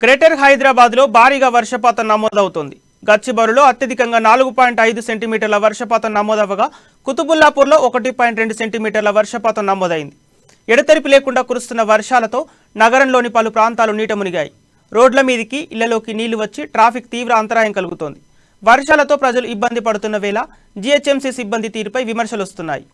Greater హైదరాబాద్లో భారీగా వర్షపాతం నమోదవుతోంది. గచ్చిబౌలిలో అత్యధికంగా 4.5 సెంటీమీటర్ల వర్షపాతం నమోదవగా కుతుబుల్లాపూర్లో 1.2 సెంటీమీటర్ల వర్షపాతం నమోదైంది. ఎడతెరిపి లేకుండా కురుస్తున్న వర్షాలతో నగరంలోని పలు ప్రాంతాలు నీట మునిగాయి. రోడ్ల మీదికి ఇళ్లలోకి నీళ్లు వచ్చి ట్రాఫిక్ తీవ్ర అంతరాయం కలుగుతోంది. వర్షాలతో ప్రజలు ఇబ్బంది పడుతున్న వేళ జీహెచ్ఎంసీ సిబ్బంది తీరుపై విమర్శలు వస్తున్నాయి.